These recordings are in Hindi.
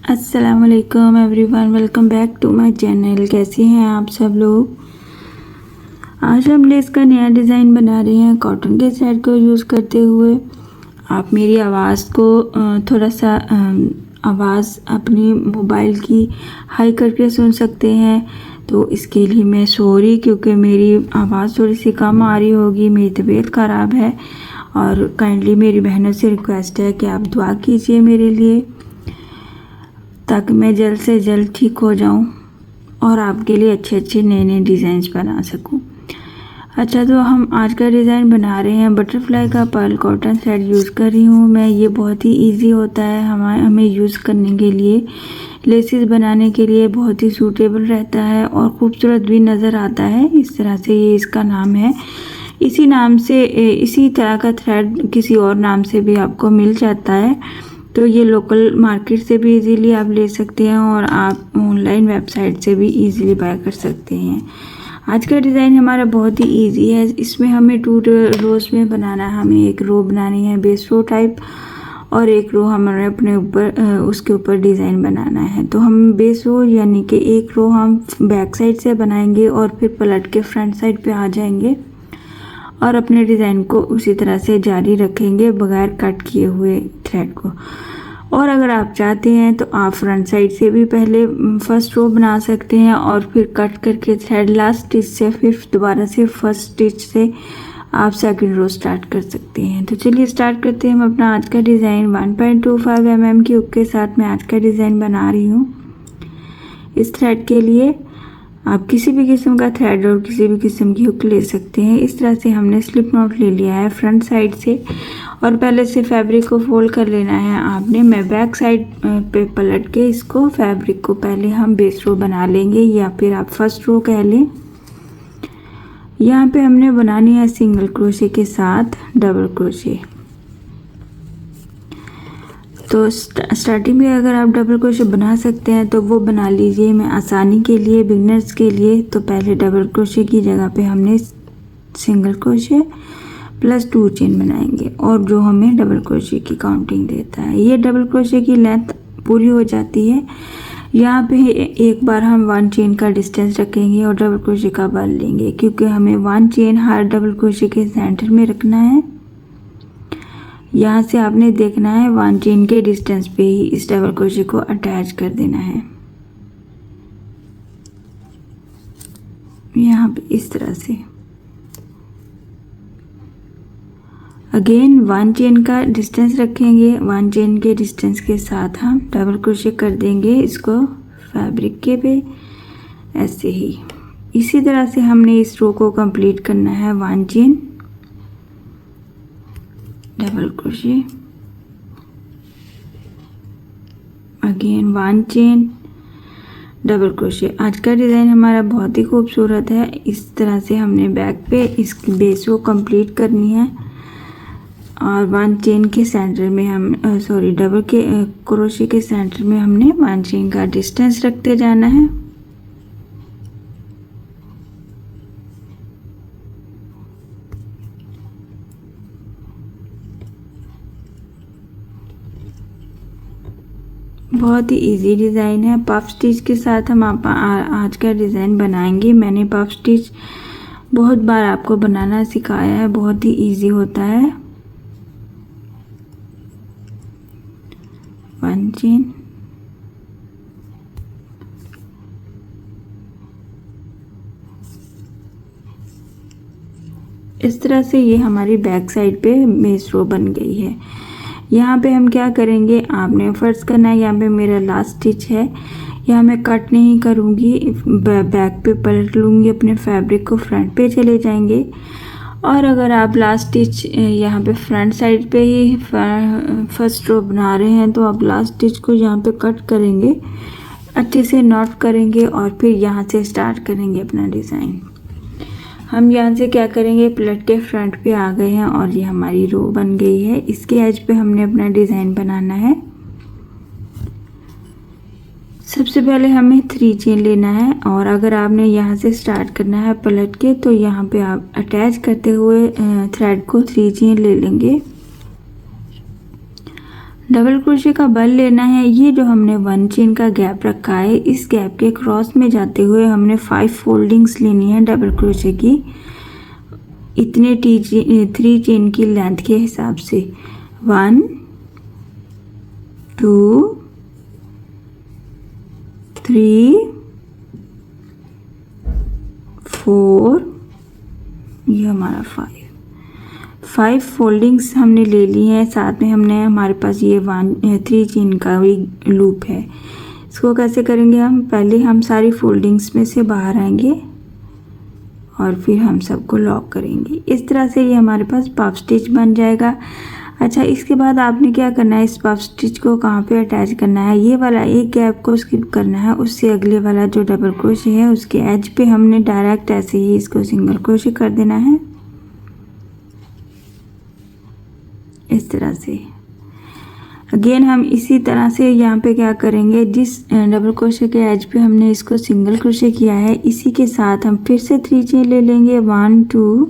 अस्सलाम वालेकुम everyone, welcome back to my channel. कैसे हैं आप सब लोग। आज हम लेस का नया डिज़ाइन बना रहे हैं कॉटन के थ्रेड को यूज़ करते हुए। आप मेरी आवाज़ को थोड़ा सा आवाज़ अपनी मोबाइल की हाई करके सुन सकते हैं, तो इसके लिए मैं सॉरी, क्योंकि मेरी आवाज़ थोड़ी सी कम आ रही होगी, मेरी तबीयत ख़राब है। और काइंडली मेरी बहनों से रिक्वेस्ट है कि आप दुआ कीजिए मेरे लिए, ताकि मैं जल्द से जल्द ठीक हो जाऊं और आपके लिए अच्छे अच्छे नए नए डिज़ाइंस बना सकूं। अच्छा, तो हम आज का डिज़ाइन बना रहे हैं बटरफ्लाई का पर्ल कॉटन थ्रेड यूज़ कर रही हूं मैं। ये बहुत ही इजी होता है हमें यूज़ करने के लिए, लेसेस बनाने के लिए बहुत ही सूटेबल रहता है और ख़ूबसूरत भी नज़र आता है। इस तरह से ये इसका नाम है। इसी नाम से इसी तरह का थ्रेड किसी और नाम से भी आपको मिल जाता है, तो ये लोकल मार्केट से भी इजीली आप ले सकते हैं और आप ऑनलाइन वेबसाइट से भी इजीली बाय कर सकते हैं। आज का डिज़ाइन हमारा बहुत ही इजी है। इसमें हमें 2 रोज़ में बनाना है। हमें एक रो बनानी है बेस रो टाइप, और एक रो हमारे अपने ऊपर उसके ऊपर डिज़ाइन बनाना है। तो हम बेस रो यानी कि एक रो हम बैक साइड से बनाएंगे और फिर पलट के फ्रंट साइड पे आ जाएंगे और अपने डिज़ाइन को उसी तरह से जारी रखेंगे बगैर कट किए हुए थ्रेड को। और अगर आप चाहते हैं तो आप फ्रंट साइड से भी पहले फर्स्ट रो बना सकते हैं और फिर कट करके थ्रेड लास्ट स्टिच से फिर दोबारा से फर्स्ट स्टिच से आप सेकंड रो स्टार्ट कर सकते हैं। तो चलिए स्टार्ट करते हैं हम अपना आज का डिज़ाइन। 1.25 mm की हुक के साथ मैं आज का डिज़ाइन बना रही हूँ। इस थ्रेड के लिए आप किसी भी किस्म का थ्रेड और किसी भी किस्म की हुक ले सकते हैं। इस तरह से हमने स्लिप नॉट ले लिया है फ्रंट साइड से और पहले से फैब्रिक को फोल्ड कर लेना है आपने। मैं बैक साइड पे पलट के इसको फैब्रिक को पहले हम बेस रो बना लेंगे, या फिर आप फर्स्ट रो कह लें। यहाँ पे हमने बनानी है सिंगल क्रोशे के साथ डबल क्रोशे। तो स्टार्टिंग में अगर आप डबल क्रोशे बना सकते हैं तो वो बना लीजिए। मैं आसानी के लिए बिगनर्स के लिए तो पहले डबल क्रोशे की जगह पे हमने सिंगल क्रोशे प्लस 2 चेन बनाएंगे, और जो हमें डबल क्रोशे की काउंटिंग देता है। ये डबल क्रोशे की लेंथ पूरी हो जाती है। यहाँ पे एक बार हम 1 चेन का डिस्टेंस रखेंगे और डबल क्रोशे का बल लेंगे, क्योंकि हमें 1 चेन हर डबल क्रोशे के सेंटर में रखना है। यहाँ से आपने देखना है 1 चेन के डिस्टेंस पे ही इस डबल क्रोशे को अटैच कर देना है। यहाँ पे इस तरह से अगेन 1 चेन का डिस्टेंस रखेंगे। 1 चेन के डिस्टेंस के साथ हम डबल क्रोशे कर देंगे इसको फैब्रिक के पे, ऐसे ही। इसी तरह से हमने इस रो को कंप्लीट करना है। 1 chain double crochet, again 1 chain double crochet. आज का डिज़ाइन हमारा बहुत ही खूबसूरत है। इस तरह से हमने बैक पे इसकी बेस को कंप्लीट करनी है और 1 चेन के सेंटर में हम डबल के क्रोशे के सेंटर में हमने 1 चेन का डिस्टेंस रखते जाना है। बहुत ही इजी डिज़ाइन है। पफ स्टिच के साथ हम आज का डिज़ाइन बनाएंगे। मैंने पफ स्टिच बहुत बार आपको बनाना सिखाया है, बहुत ही इजी होता है। 1 चेन इस तरह से ये हमारी बैक साइड पे बेस रो बन गई है। यहाँ पे हम क्या करेंगे, आपने फर्ज करना है। यहाँ पे मेरा लास्ट स्टिच है, यहाँ मैं कट नहीं करूँगी, बैक पे पलट लूँगी अपने फैब्रिक को, फ्रंट पे चले जाएंगे। और अगर आप लास्ट स्टिच यहाँ पे फ्रंट साइड पे ही फर्स्ट रो बना रहे हैं तो आप लास्ट स्टिच को यहाँ पे कट करेंगे, अच्छे से नॉट करेंगे और फिर यहाँ से स्टार्ट करेंगे अपना डिज़ाइन। हम यहाँ से क्या करेंगे, पलट के फ्रंट पे आ गए हैं और ये हमारी रो बन गई है। इसके एज पे हमने अपना डिज़ाइन बनाना है। सबसे पहले हमें 3 चेन लेना है, और अगर आपने यहाँ से स्टार्ट करना है पलट के, तो यहाँ पे आप अटैच करते हुए थ्रेड को 3 चेन ले लेंगे। डबल क्रोशे का बल लेना है। ये जो हमने 1 चेन का गैप रखा है, इस गैप के क्रॉस में जाते हुए हमने 5 फोल्डिंग्स लेनी है डबल क्रोशे की, इतने 3 चेन की लेंथ के हिसाब से। 1 2 3 4, ये हमारा 5 फोल्डिंग्स हमने ले ली हैं। साथ में हमने हमारे पास ये 3 चेन का भी लूप है। इसको कैसे करेंगे हम, पहले हम सारी फोल्डिंग्स में से बाहर आएंगे और फिर हम सबको लॉक करेंगे। इस तरह से ये हमारे पास पफ स्टिच बन जाएगा। अच्छा, इसके बाद आपने क्या करना है, इस पफ स्टिच को कहाँ पे अटैच करना है, ये वाला एक गैप को स्किप करना है, उससे अगले वाला जो डबल क्रोशे है उसके एज पे हमने डायरेक्ट ऐसे ही इसको सिंगल क्रोशे कर देना है, इस तरह से। अगेन हम इसी तरह से यहाँ पे क्या करेंगे, जिस डबल क्रोशे के एज पे हमने इसको सिंगल क्रोशे किया है, इसी के साथ हम फिर से 3 चेन ले लेंगे। 1 2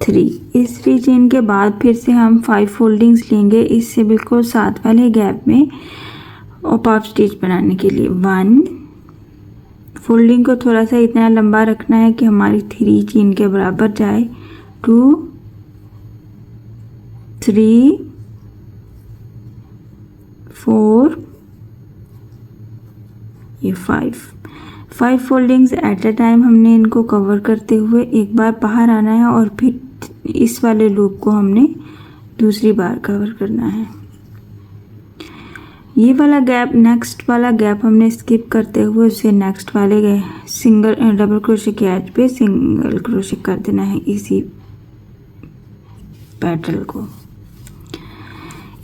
3। इस 3 चेन के बाद फिर से हम 5 फोल्डिंग्स लेंगे, इससे बिल्कुल साथ वाले गैप में और पफ स्टिच बनाने के लिए। 1 फोल्डिंग को थोड़ा सा इतना लंबा रखना है कि हमारी 3 चेन के बराबर जाए। 2 3 4, ये 5 फोल्डिंग्स एट अ टाइम हमने इनको कवर करते हुए एक बार बाहर आना है और फिर इस वाले लूप को हमने दूसरी बार कवर करना है। ये वाला गैप, नेक्स्ट वाला गैप हमने स्किप करते हुए उसे नेक्स्ट वाले सिंगल डबल क्रोशे के एज पे सिंगल क्रोशे कर देना है, इसी पैटर्न को।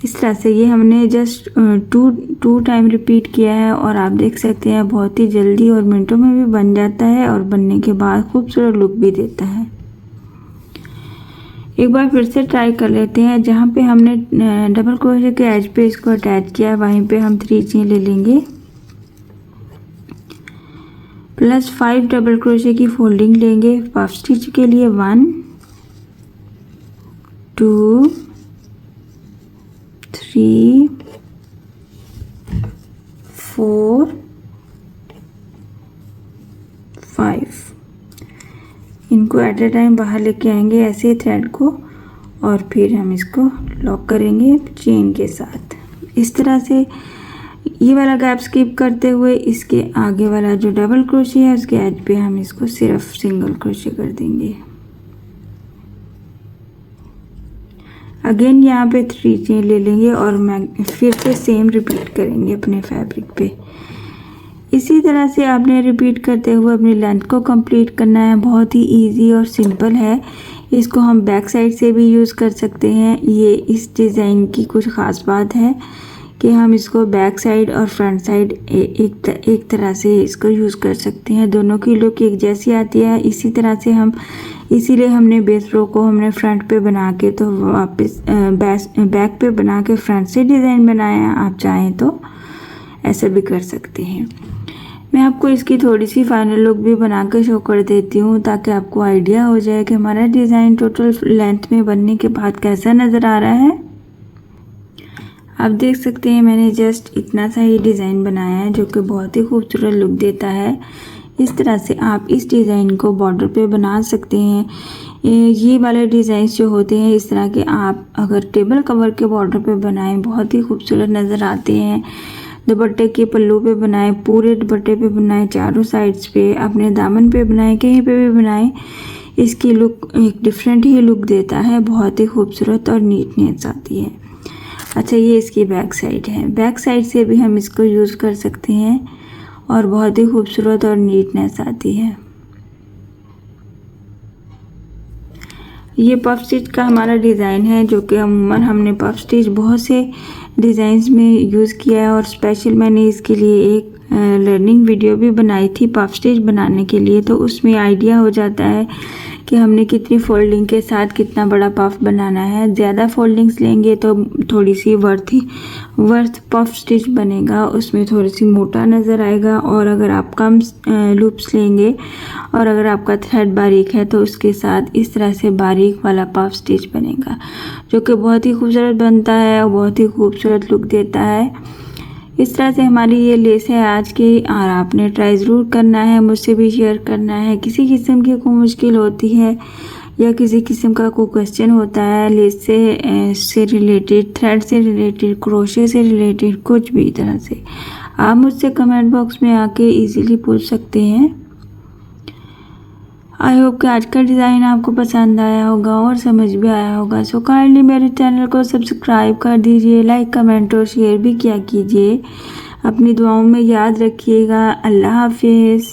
इस तरह से ये हमने जस्ट 2 टाइम रिपीट किया है और आप देख सकते हैं बहुत ही जल्दी और मिनटों में भी बन जाता है और बनने के बाद खूबसूरत लुक भी देता है। एक बार फिर से ट्राई कर लेते हैं। जहाँ पे हमने डबल क्रोशे के एज पे इसको अटैच किया है, वहीं पे हम 3 चेन ले लेंगे, प्लस 5 डबल क्रोशे की फोल्डिंग लेंगे पफ स्टिच के लिए। 1 2 3 4 5। इनको एट ए टाइम बाहर लेके आएंगे ऐसे थ्रेड को और फिर हम इसको लॉक करेंगे चेन के साथ। इस तरह से ये वाला गैप स्किप करते हुए इसके आगे वाला जो डबल क्रोशे है उसके एज पे हम इसको सिर्फ सिंगल क्रोशे कर देंगे। अगेन यहाँ पे 3 चेन ले लेंगे और मैं फिर से सेम रिपीट करेंगे अपने फैब्रिक पे। इसी तरह से आपने रिपीट करते हुए अपनी लेंथ को कंप्लीट करना है। बहुत ही इजी और सिंपल है। इसको हम बैक साइड से भी यूज़ कर सकते हैं। ये इस डिज़ाइन की कुछ ख़ास बात है कि हम इसको बैक साइड और फ्रंट साइड एक तरह से इसको यूज़ कर सकते हैं। दोनों की लुक एक जैसी आती है। इसी तरह से इसीलिए हमने बेस रो को हमने फ्रंट पे बना के तो वापस बैक पे बना के फ्रंट से डिज़ाइन बनाया। आप चाहें तो ऐसा भी कर सकते हैं। मैं आपको इसकी थोड़ी सी फाइनल लुक भी बना के शो कर देती हूँ ताकि आपको आइडिया हो जाए कि हमारा डिज़ाइन टोटल लेंथ में बनने के बाद कैसा नज़र आ रहा है। आप देख सकते हैं मैंने जस्ट इतना सा ही डिज़ाइन बनाया है जो कि बहुत ही खूबसूरत लुक देता है। इस तरह से आप इस डिज़ाइन को बॉर्डर पे बना सकते हैं। ये वाले डिज़ाइन जो होते हैं इस तरह के आप अगर टेबल कवर के बॉर्डर पे बनाएं बहुत ही खूबसूरत नज़र आते हैं। दुपट्टे के पल्लू पे बनाएं, पूरे दुपट्टे पे बनाएं, चारों साइड्स पे, अपने दामन पे बनाएं, कहीं पे भी बनाएं, इसकी लुक एक डिफरेंट ही लुक देता है। बहुत ही खूबसूरत और नीटनेस आती है। अच्छा, ये इसकी बैक साइड है। बैक साइड से भी हम इसको यूज़ कर सकते हैं और बहुत ही खूबसूरत और नीटनेस आती है। ये पफ स्टिच का हमारा डिज़ाइन है जो कि अमूमन हमने पफ स्टिच बहुत से डिज़ाइंस में यूज़ किया है और स्पेशल मैंने इसके लिए एक लर्निंग वीडियो भी बनाई थी पफ स्टिच बनाने के लिए। तो उसमें आइडिया हो जाता है कि हमने कितनी फोल्डिंग के साथ कितना बड़ा पफ बनाना है। ज़्यादा फोल्डिंग्स लेंगे तो थोड़ी सी वर्थ पफ स्टिच बनेगा, उसमें थोड़ी सी मोटा नज़र आएगा। और अगर आप कम लूप्स लेंगे और अगर आपका थ्रेड बारीक है तो उसके साथ इस तरह से बारीक वाला पफ स्टिच बनेगा, जो कि बहुत ही खूबसूरत बनता है और बहुत ही खूबसूरत लुक देता है। इस तरह से हमारी ये लेस है आज की, और आपने ट्राई ज़रूर करना है, मुझसे भी शेयर करना है। किसी किस्म की कोई मुश्किल होती है या किसी किस्म का कोई क्वेश्चन होता है लेस से रिलेटेड, थ्रेड से रिलेटेड, क्रोशे से रिलेटेड, कुछ भी तरह से, आप मुझसे कमेंट बॉक्स में आके इजीली पूछ सकते हैं। आई होप कि आज का डिज़ाइन आपको पसंद आया होगा और समझ भी आया होगा। सो काइंडली मेरे चैनल को सब्सक्राइब कर दीजिए, लाइक कमेंट और शेयर भी किया कीजिए। अपनी दुआओं में याद रखिएगा। अल्लाह हाफिज़।